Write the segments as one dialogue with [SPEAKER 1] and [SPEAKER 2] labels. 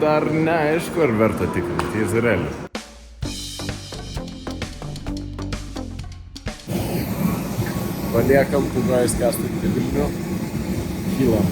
[SPEAKER 1] dar neaišku, ar verta tikrinti Izraelį. Paliekam Kūdrojus Kęstutį Vilnių. Kylam.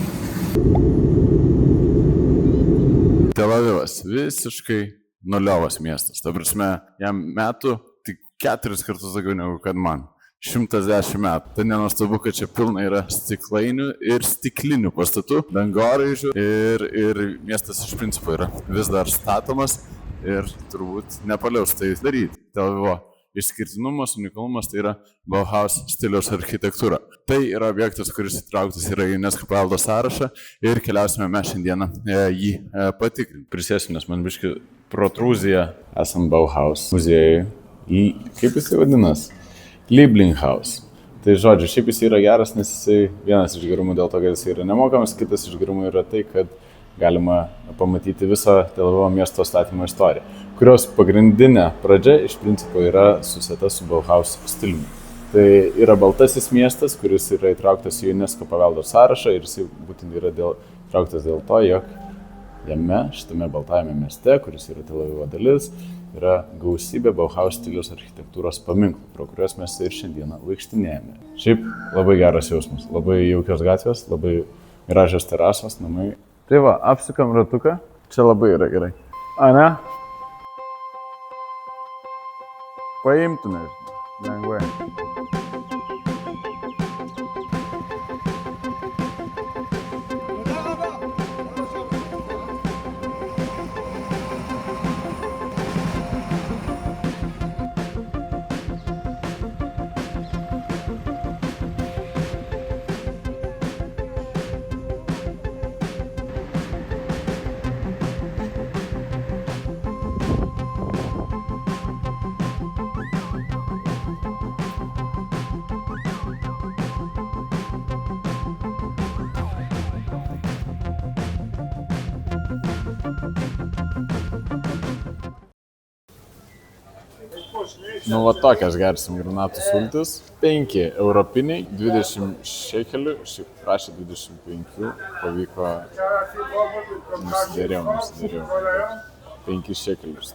[SPEAKER 1] Tel Avivas visiškai nuliovas miestas. Ta prasme, jam metų tik 4 kartus daugiau negu kad man. 110 metų. Tai nenuostabu, kad čia pilna yra stiklainių ir stiklinių pastatų, dangoraižių ir miestas iš principo yra vis dar statomas ir turbūt nepaliaus tai daryti. Tel Avivo išskirtinumas, unikalumas tai yra Bauhaus stiliaus architektūra. Tai yra objektas, kuris įtrauktas yra į UNESCO paveldo sąrašą ir keliausime mes šiandieną jį patikrinti. Prisėsiu, nes man biški protrūzija esam Bauhaus muziejui. Kaip jisai vadinas? Lieblinghaus. Tai žodžiu, šiaip jis yra geras, nes jisai vienas iš gerumų dėl to, kad jis yra nemokamas, kitas iš gerumų yra tai, kad galima pamatyti visą Tel Avivo miesto statymo istoriją, kurios pagrindinė pradžia iš principo yra susieta su Bauhaus stiliumi. Tai yra baltasis miestas, kuris yra įtrauktas į UNESCO paveldo sąrašą ir jis būtent yra įtrauktas dėl to, jog jame, šitame baltajame mieste, kuris yra Tel Avivo dalis, yra gausybė Bauhaus stiliaus architektūros paminklų, pro kuriuos mes ir šiandieną vaikštinėjame. Šiaip labai geras jausmas, labai jaukios gatvės, labai gražios terasos, namai. Tai va, apsukam ratuką, čia labai yra gerai. A, ne? Paimtume, lengvai. Nu, va tokias gersim granatų sultis. 5 europiniai, 20 šekelių, šiaip prašė 25, pavyko, nusidėrėjau. 5 šekelius.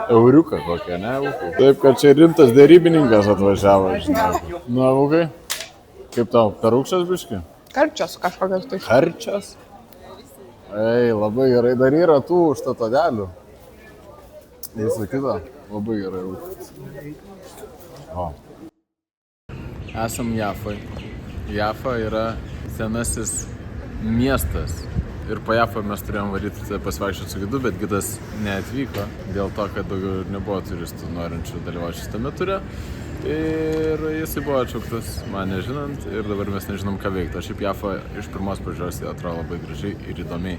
[SPEAKER 1] Euriuką kokią, ne, Vukai? Taip, kad čia rimtas dėrybininkas atvažiavo, žinai. Nu, Vukai, kaip tau, perūkščias biški?
[SPEAKER 2] Karčios kažkokios tai.
[SPEAKER 1] Karčios? Ei, labai gerai, dar yra tų užtatodelių. Visą kitą. Labai gerai rūktis. O. Esam Jafoj. Jafa yra senasis miestas. Ir po Jafą mes turėjom varyti pasivaikščioti su gidu, bet gidas neatvyko. Dėl to, kad daugiau nebuvo turistų norinčių dalyvauti šitame ture. Ir jisai buvo atšauktas, man nežinant. Ir dabar mes nežinom, ką veikti. O šiaip Jafa iš pirmos pradžios atrodo labai gražiai ir įdomiai.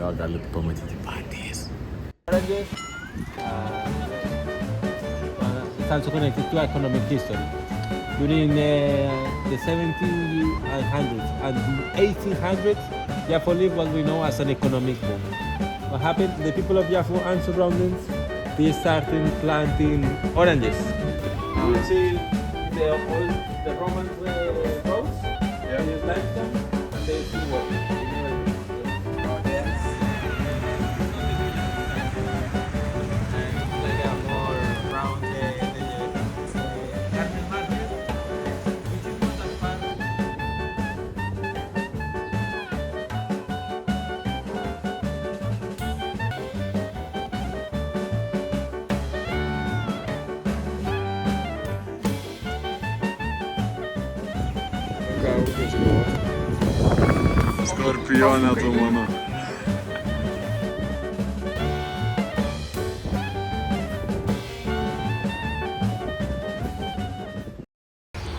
[SPEAKER 1] Jo, galite pamatyti patys.
[SPEAKER 3] It's also connected to economic history. During the 1700s and 1800s, Yafo lived what we know as an economic boom. What happened? The people of Yafo and surroundings, they started planting oranges. You see the Roman roads, they use limestone, and they see water.
[SPEAKER 1] Skorpionė tu mano.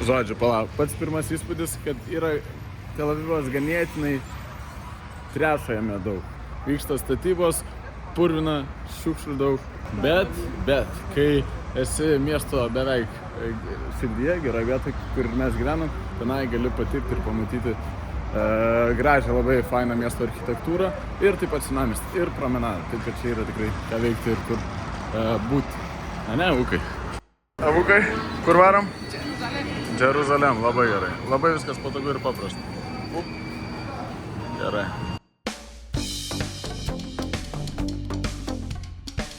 [SPEAKER 1] Žodžiu, palauk. Pats pirmas įspūdis, kad yra Tel Avivas ganėtinai trešo jame daug. Vyksta statybos, purvina, šiukšlių daug. Bet, kai esi miesto beveik širdyje, gera vieta, kur mes gyvenam, tenai gali patirti ir pamatyti gražią, labai fainą miesto architektūrą ir taip pat senamiestį ir promenadą. Taip, kad čia yra tikrai ką veikti ir kur būti. A ne, Vukai? A, Vukai, kur varom? Jeruzalem, labai gerai. Labai viskas patogu ir paprasta. Gerai.